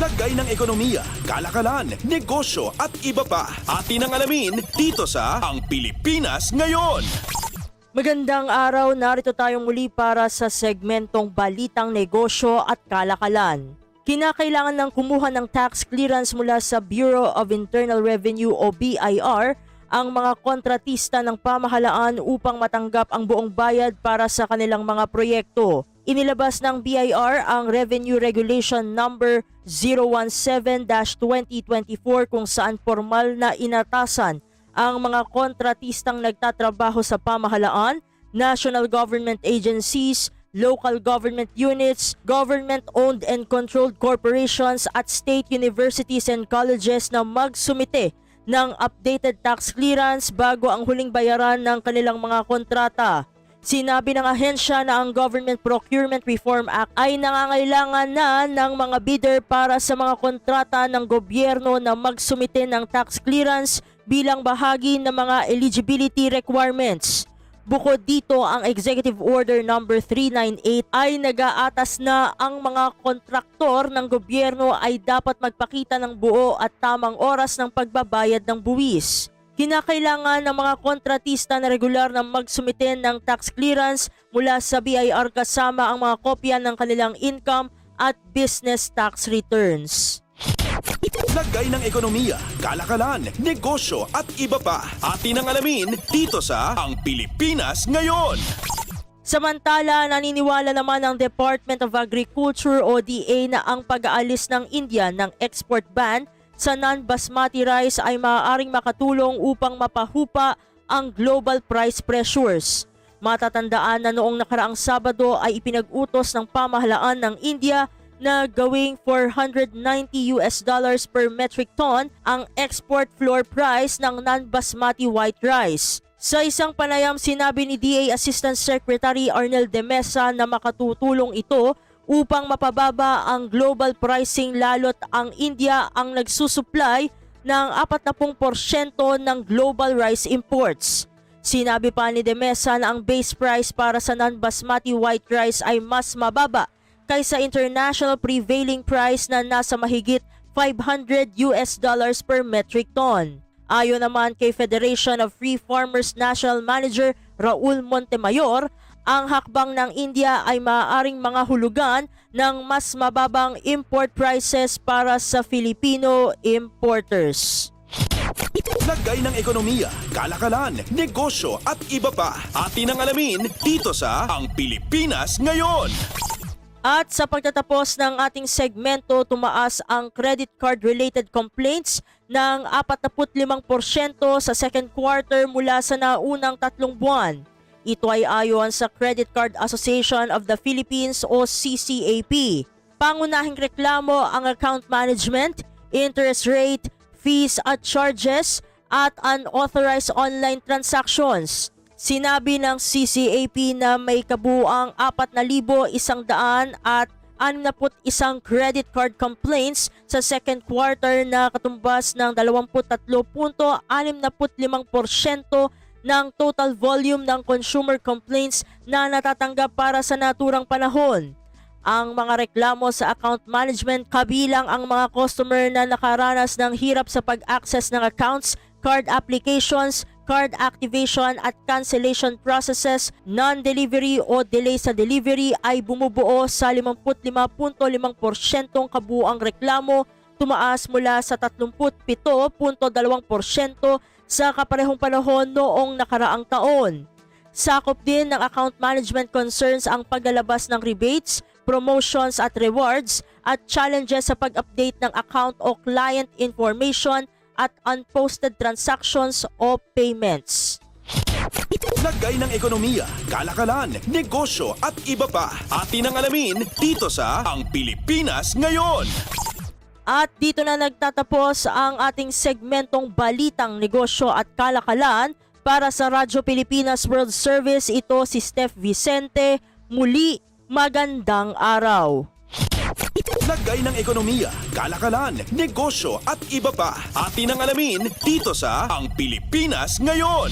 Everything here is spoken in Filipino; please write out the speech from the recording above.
Lagay ng ekonomiya, kalakalan, negosyo at iba pa. Atin ang alamin dito sa Ang Pilipinas Ngayon. Magandang araw, narito tayong muli para sa segmentong Balitang Negosyo at Kalakalan. Kinakailangan ng kumuha ng tax clearance mula sa Bureau of Internal Revenue o BIR ang mga kontratista ng pamahalaan upang matanggap ang buong bayad para sa kanilang mga proyekto. Inilabas ng BIR ang Revenue Regulation Number 017-2024 kung saan formal na inatasan ang mga kontratistang nagtatrabaho sa pamahalaan, national government agencies, local government units, government-owned and controlled corporations at state universities and colleges na magsumite ng updated tax clearance bago ang huling bayaran ng kanilang mga kontrata. Sinabi ng ahensya na ang Government Procurement Reform Act ay nangangailangan na ng mga bidder para sa mga kontrata ng gobyerno na magsumite ng tax clearance bilang bahagi ng mga eligibility requirements. Bukod dito, ang Executive Order No. 398 ay nag-aatas na ang mga kontraktor ng gobyerno ay dapat magpakita ng buo at tamang oras ng pagbabayad ng buwis. Kinakailangan ng mga kontratista na regular na magsumite ng tax clearance mula sa BIR kasama ang mga kopya ng kanilang income at business tax returns. Lagay ng ekonomiya, kalakalan, negosyo at iba pa. Atin ang alamin dito sa Ang Pilipinas Ngayon. Samantala, naniniwala naman ang Department of Agriculture o DA na ang pag-aalis ng India ng export ban sa non-basmati rice ay maaaring makatulong upang mapahupa ang global price pressures. Matatandaan na noong nakaraang Sabado ay ipinag-utos ng pamahalaan ng India na gawing $490 per metric ton ang export floor price ng non-basmati white rice. Sa isang panayam, sinabi ni DA Assistant Secretary Arnel de Mesa na makatutulong ito upang mapababa ang global pricing lalo't ang India ang nagsusupply ng 40% ng global rice imports. Sinabi pa ni de Mesa na ang base price para sa non-basmati white rice ay mas mababa kaysa international prevailing price na nasa mahigit $500 per metric ton. Ayon naman kay Federation of Free Farmers National Manager Raul Montemayor, ang hakbang ng India ay maaaring mga hulugan ng mas mababang import prices para sa Filipino importers. Lagay ng ekonomiya, kalakalan, negosyo at iba pa. Atin ang alamin dito sa Ang Pilipinas Ngayon. At sa pagtatapos ng ating segmento, tumaas ang credit card-related complaints ng 45% sa second quarter mula sa naunang 3 buwan. Ito ay ayon sa Credit Card Association of the Philippines o CCAP. Pangunahing reklamo ang account management, interest rate, fees at charges at unauthorized online transactions. Sinabi ng CCAP na may kabuuang 4,161 credit card complaints sa second quarter na katumbas ng 23.65% ng total volume ng consumer complaints na natatanggap para sa naturang panahon. Ang mga reklamo sa account management kabilang ang mga customer na nakaranas ng hirap sa pag-access ng accounts, card applications, card activation at cancellation processes, non-delivery o delay sa delivery ay bumubuo sa 55.5% kabuuang reklamo, tumaas mula sa 37.2% sa kaparehong panahon noong nakaraang taon. Sakop din ng account management concerns ang paglalabas ng rebates, promotions at rewards at challenges sa pag-update ng account o client information at unposted transactions o payments. Lagay ng ekonomiya, kalakalan, negosyo at iba pa. Atin ang alamin dito sa Ang Pilipinas Ngayon. At dito na nagtatapos ang ating segmentong Balitang Negosyo at Kalakalan. Para sa Radyo Pilipinas World Service, ito si Steph Vicente. Muli, magandang araw. Lagay ng ekonomiya, kalakalan, negosyo at iba pa. Atin ang alamin dito sa Ang Pilipinas Ngayon.